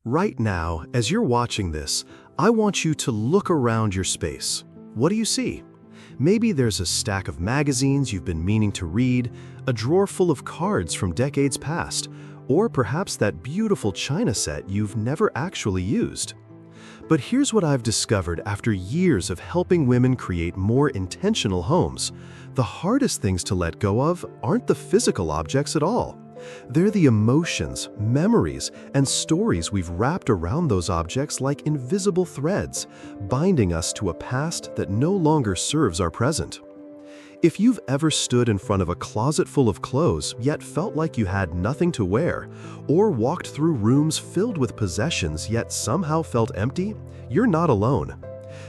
Right now, as you're watching this, I want you to look around your space. What do you see? Maybe there's a stack of magazines you've been meaning to read, a drawer full of cards from decades past, or perhaps that beautiful china set you've never actually used. But here's what I've discovered after years of helping women create more intentional homes. The hardest things to let go of aren't the physical objects at all. They're the emotions, memories, and stories we've wrapped around those objects like invisible threads, binding us to a past that no longer serves our present. If you've ever stood in front of a closet full of clothes yet felt like you had nothing to wear, or walked through rooms filled with possessions yet somehow felt empty, you're not alone.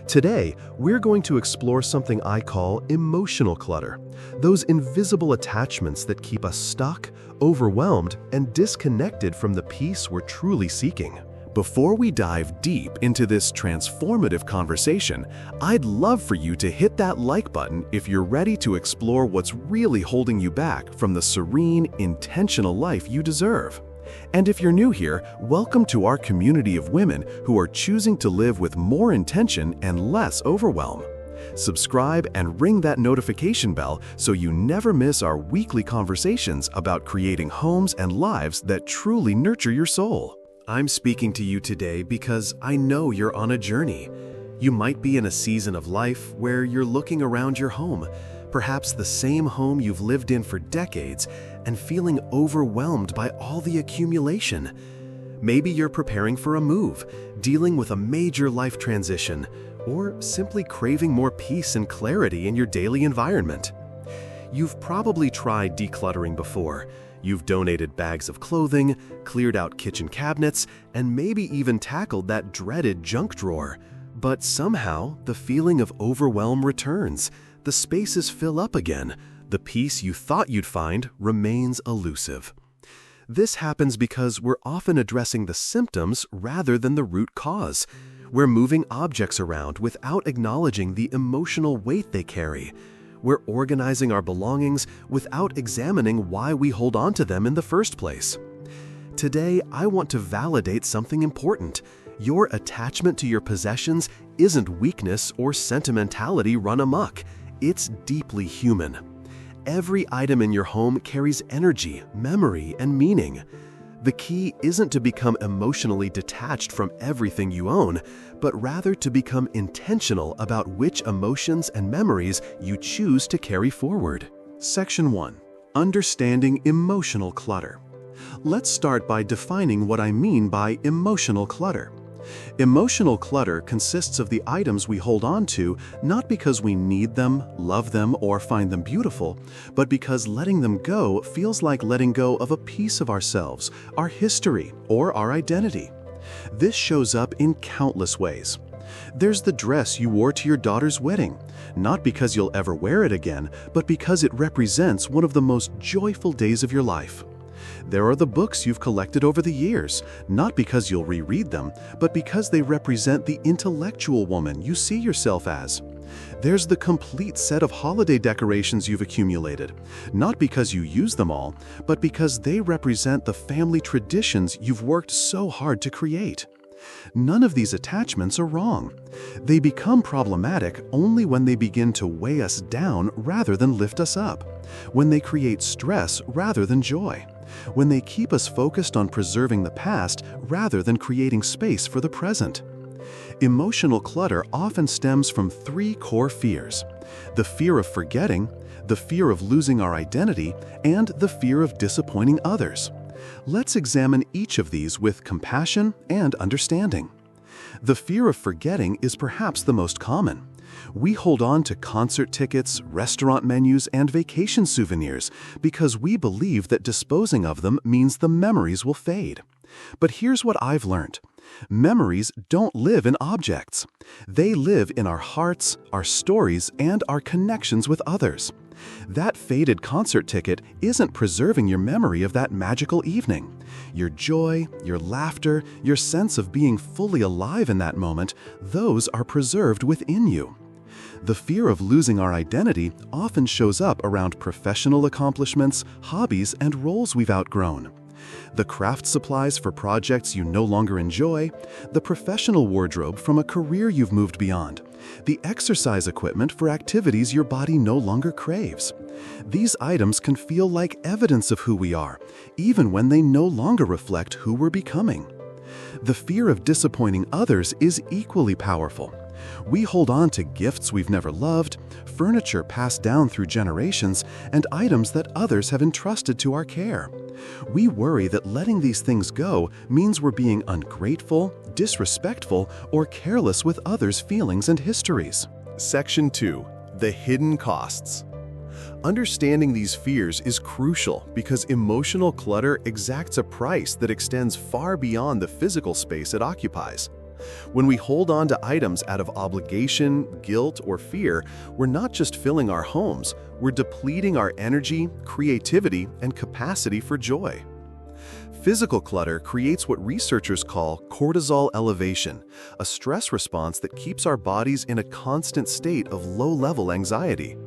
Today, we're going to explore something I call emotional clutter, those invisible attachments that keep us stuck, overwhelmed, and disconnected from the peace we're truly seeking. Before we dive deep into this transformative conversation, I'd love for you to hit that like button if you're ready to explore what's really holding you back from the serene, intentional life you deserve. And if you're new here, welcome to our community of women who are choosing to live with more intention and less overwhelm. Subscribe and ring that notification bell so you never miss our weekly conversations about creating homes and lives that truly nurture your soul. I'm speaking to you today because I know you're on a journey. You might be in a season of life where you're looking around your home, perhaps the same home you've lived in for decades, and feeling overwhelmed by all the accumulation. Maybe you're preparing for a move, dealing with a major life transition, or simply craving more peace and clarity in your daily environment. You've probably tried decluttering before. You've donated bags of clothing, cleared out kitchen cabinets, and maybe even tackled that dreaded junk drawer. But somehow, the feeling of overwhelm returns. The spaces fill up again. The peace you thought you'd find remains elusive. This happens because we're often addressing the symptoms rather than the root cause. We're moving objects around without acknowledging the emotional weight they carry. We're organizing our belongings without examining why we hold on to them in the first place. Today, I want to validate something important. Your attachment to your possessions isn't weakness or sentimentality run amok. It's deeply human. Every item in your home carries energy, memory, and meaning. The key isn't to become emotionally detached from everything you own, but rather to become intentional about which emotions and memories you choose to carry forward. Section 1. Understanding emotional clutter. Let's start by defining what I mean by emotional clutter. Emotional clutter consists of the items we hold on to not because we need them, love them, or find them beautiful, but because letting them go feels like letting go of a piece of ourselves, our history, or our identity. This shows up in countless ways. There's the dress you wore to your daughter's wedding, not because you'll ever wear it again, but because it represents one of the most joyful days of your life. There are the books you've collected over the years, not because you'll reread them, but because they represent the intellectual woman you see yourself as. There's the complete set of holiday decorations you've accumulated, not because you use them all, but because they represent the family traditions you've worked so hard to create. None of these attachments are wrong. They become problematic only when they begin to weigh us down rather than lift us up, when they create stress rather than joy, when they keep us focused on preserving the past rather than creating space for the present. Emotional clutter often stems from three core fears: the fear of forgetting, the fear of losing our identity, and the fear of disappointing others. Let's examine each of these with compassion and understanding. The fear of forgetting is perhaps the most common. We hold on to concert tickets, restaurant menus, and vacation souvenirs because we believe that disposing of them means the memories will fade. But here's what I've learned. Memories don't live in objects. They live in our hearts, our stories, and our connections with others. That faded concert ticket isn't preserving your memory of that magical evening. Your joy, your laughter, your sense of being fully alive in that moment, those are preserved within you. The fear of losing our identity often shows up around professional accomplishments, hobbies, and roles we've outgrown. The craft supplies for projects you no longer enjoy, the professional wardrobe from a career you've moved beyond, the exercise equipment for activities your body no longer craves. These items can feel like evidence of who we are, even when they no longer reflect who we're becoming. The fear of disappointing others is equally powerful. We hold on to gifts we've never loved, furniture passed down through generations, and items that others have entrusted to our care. We worry that letting these things go means we're being ungrateful, disrespectful, or careless with others' feelings and histories. Section 2. The hidden costs. Understanding these fears is crucial because emotional clutter exacts a price that extends far beyond the physical space it occupies. When we hold on to items out of obligation, guilt, or fear, we're not just filling our homes, we're depleting our energy, creativity, and capacity for joy. Physical clutter creates what researchers call cortisol elevation, a stress response that keeps our bodies in a constant state of low-level anxiety.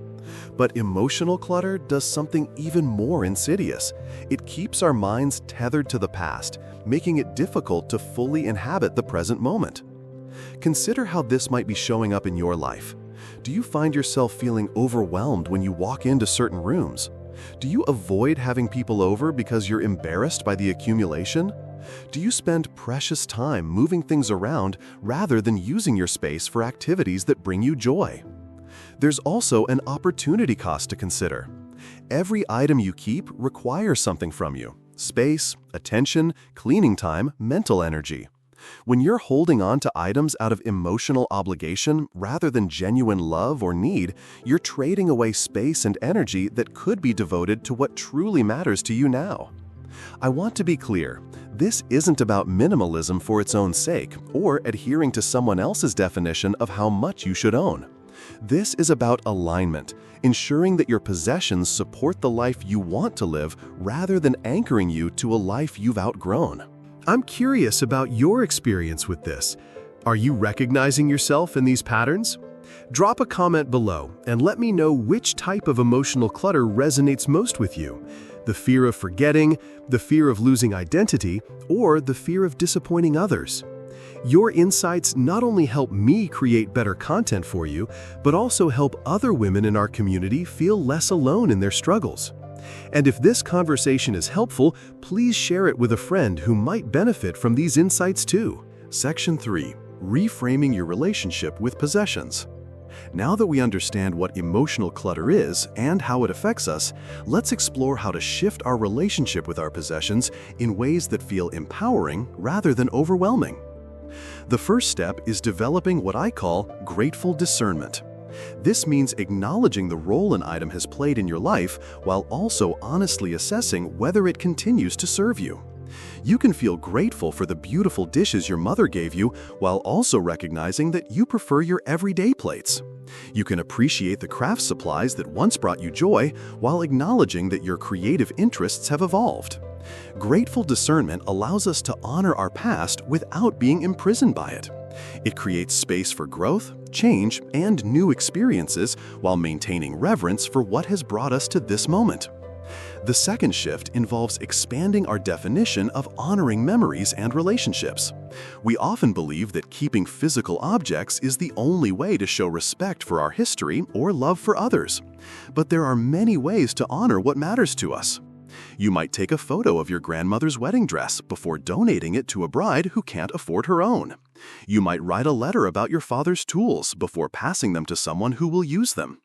But emotional clutter does something even more insidious. It keeps our minds tethered to the past, making it difficult to fully inhabit the present moment. Consider how this might be showing up in your life. Do you find yourself feeling overwhelmed when you walk into certain rooms? Do you avoid having people over because you're embarrassed by the accumulation? Do you spend precious time moving things around rather than using your space for activities that bring you joy? There's also an opportunity cost to consider. Every item you keep requires something from you: space, attention, cleaning time, mental energy. When you're holding on to items out of emotional obligation rather than genuine love or need, you're trading away space and energy that could be devoted to what truly matters to you now. I want to be clear, this isn't about minimalism for its own sake or adhering to someone else's definition of how much you should own. This is about alignment, ensuring that your possessions support the life you want to live rather than anchoring you to a life you've outgrown. I'm curious about your experience with this. Are you recognizing yourself in these patterns? Drop a comment below and let me know which type of emotional clutter resonates most with you: the fear of forgetting, the fear of losing identity, or the fear of disappointing others. Your insights not only help me create better content for you, but also help other women in our community feel less alone in their struggles. And if this conversation is helpful, please share it with a friend who might benefit from these insights too. Section 3. Reframing your relationship with possessions. Now that we understand what emotional clutter is and how it affects us, let's explore how to shift our relationship with our possessions in ways that feel empowering rather than overwhelming. The first step is developing what I call grateful discernment. This means acknowledging the role an item has played in your life while also honestly assessing whether it continues to serve you. You can feel grateful for the beautiful dishes your mother gave you while also recognizing that you prefer your everyday plates. You can appreciate the craft supplies that once brought you joy while acknowledging that your creative interests have evolved. Grateful discernment allows us to honor our past without being imprisoned by it. It creates space for growth, change, and new experiences while maintaining reverence for what has brought us to this moment. The second shift involves expanding our definition of honoring memories and relationships. We often believe that keeping physical objects is the only way to show respect for our history or love for others. But there are many ways to honor what matters to us. You might take a photo of your grandmother's wedding dress before donating it to a bride who can't afford her own. You might write a letter about your father's tools before passing them to someone who will use them.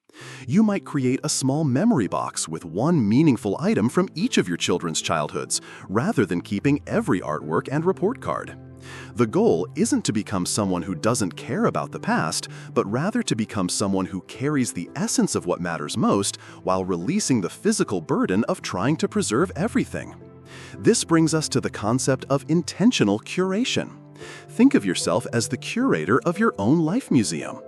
You might create a small memory box with one meaningful item from each of your children's childhoods, rather than keeping every artwork and report card. The goal isn't to become someone who doesn't care about the past, but rather to become someone who carries the essence of what matters most while releasing the physical burden of trying to preserve everything. This brings us to the concept of intentional curation. Think of yourself as the curator of your own life museum.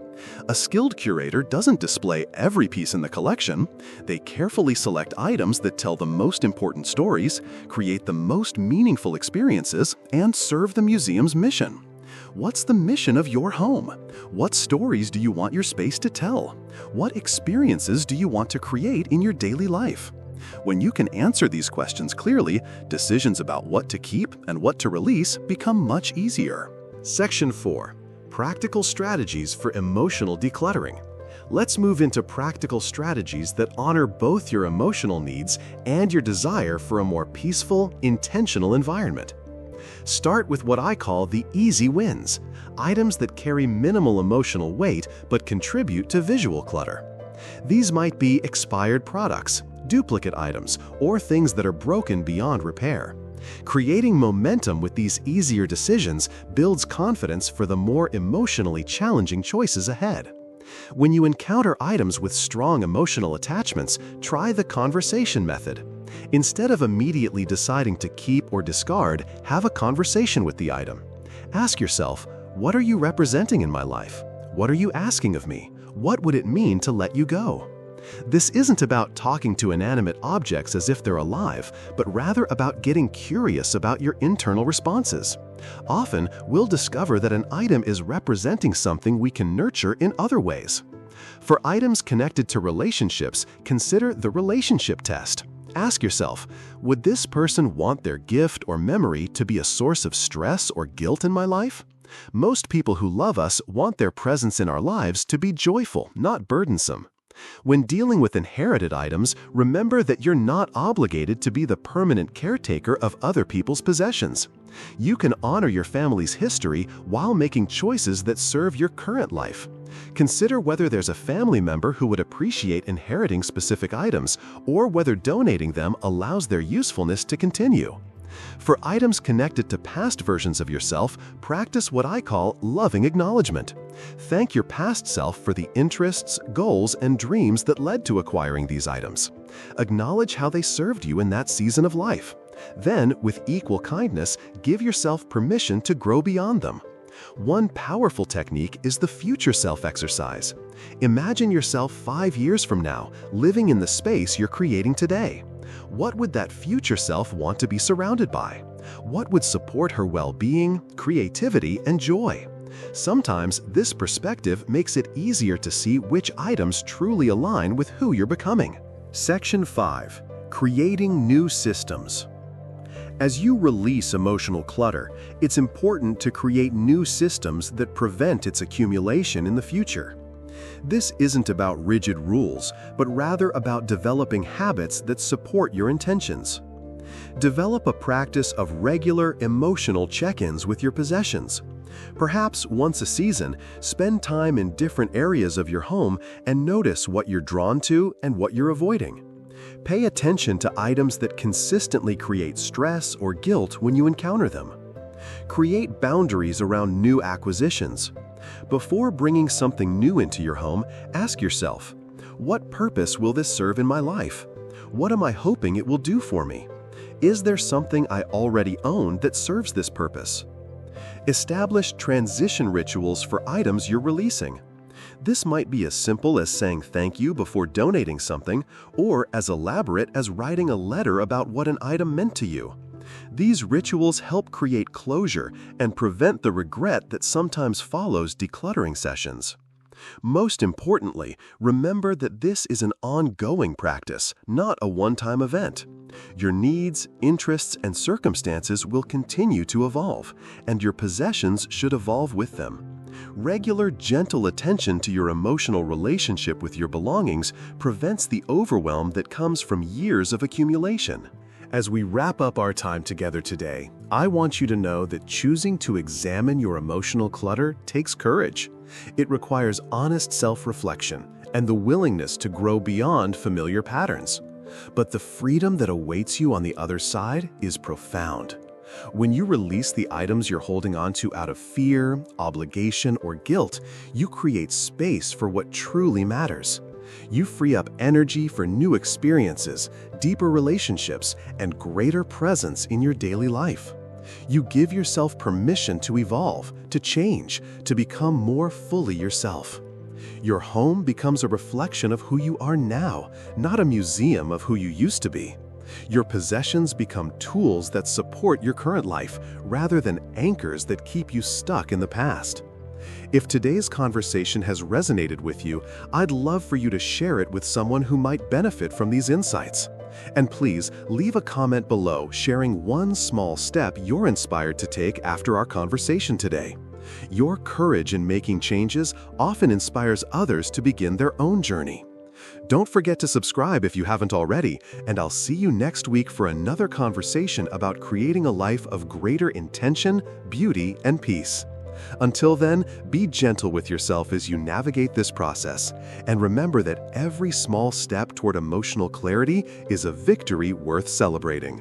A skilled curator doesn't display every piece in the collection. They carefully select items that tell the most important stories, create the most meaningful experiences, and serve the museum's mission. What's the mission of your home? What stories do you want your space to tell? What experiences do you want to create in your daily life? When you can answer these questions clearly, decisions about what to keep and what to release become much easier. Section 4. Practical strategies for emotional decluttering. Let's move into practical strategies that honor both your emotional needs and your desire for a more peaceful, intentional environment. Start with what I call the easy wins, items that carry minimal emotional weight but contribute to visual clutter. These might be expired products, duplicate items, or things that are broken beyond repair. Creating momentum with these easier decisions builds confidence for the more emotionally challenging choices ahead. When you encounter items with strong emotional attachments, try the conversation method. Instead of immediately deciding to keep or discard, have a conversation with the item. Ask yourself, what are you representing in my life? What are you asking of me? What would it mean to let you go? This isn't about talking to inanimate objects as if they're alive, but rather about getting curious about your internal responses. Often, we'll discover that an item is representing something we can nurture in other ways. For items connected to relationships, consider the relationship test. Ask yourself, would this person want their gift or memory to be a source of stress or guilt in my life? Most people who love us want their presence in our lives to be joyful, not burdensome. When dealing with inherited items, remember that you're not obligated to be the permanent caretaker of other people's possessions. You can honor your family's history while making choices that serve your current life. Consider whether there's a family member who would appreciate inheriting specific items, or whether donating them allows their usefulness to continue. For items connected to past versions of yourself, practice what I call loving acknowledgement. Thank your past self for the interests, goals, and dreams that led to acquiring these items. Acknowledge how they served you in that season of life. Then, with equal kindness, give yourself permission to grow beyond them. One powerful technique is the future self exercise. Imagine yourself 5 years from now, living in the space you're creating today. What would that future self want to be surrounded by? What would support her well-being, creativity, and joy? Sometimes this perspective makes it easier to see which items truly align with who you're becoming. Section 5. Creating new systems. As you release emotional clutter, it's important to create new systems that prevent its accumulation in the future. This isn't about rigid rules, but rather about developing habits that support your intentions. Develop a practice of regular emotional check-ins with your possessions. Perhaps once a season, spend time in different areas of your home and notice what you're drawn to and what you're avoiding. Pay attention to items that consistently create stress or guilt when you encounter them. Create boundaries around new acquisitions. Before bringing something new into your home, ask yourself, what purpose will this serve in my life? What am I hoping it will do for me? Is there something I already own that serves this purpose? Establish transition rituals for items you're releasing. This might be as simple as saying thank you before donating something, or as elaborate as writing a letter about what an item meant to you. These rituals help create closure and prevent the regret that sometimes follows decluttering sessions. Most importantly, remember that this is an ongoing practice, not a one-time event. Your needs, interests, and circumstances will continue to evolve, and your possessions should evolve with them. Regular, gentle attention to your emotional relationship with your belongings prevents the overwhelm that comes from years of accumulation. As we wrap up our time together today, I want you to know that choosing to examine your emotional clutter takes courage. It requires honest self-reflection and the willingness to grow beyond familiar patterns. But the freedom that awaits you on the other side is profound. When you release the items you're holding onto out of fear, obligation, or guilt, you create space for what truly matters. You free up energy for new experiences, deeper relationships, and greater presence in your daily life. You give yourself permission to evolve, to change, to become more fully yourself. Your home becomes a reflection of who you are now, not a museum of who you used to be. Your possessions become tools that support your current life, rather than anchors that keep you stuck in the past. If today's conversation has resonated with you, I'd love for you to share it with someone who might benefit from these insights. And please leave a comment below sharing one small step you're inspired to take after our conversation today. Your courage in making changes often inspires others to begin their own journey. Don't forget to subscribe if you haven't already, and I'll see you next week for another conversation about creating a life of greater intention, beauty, and peace. Until then, be gentle with yourself as you navigate this process, and remember that every small step toward emotional clarity is a victory worth celebrating.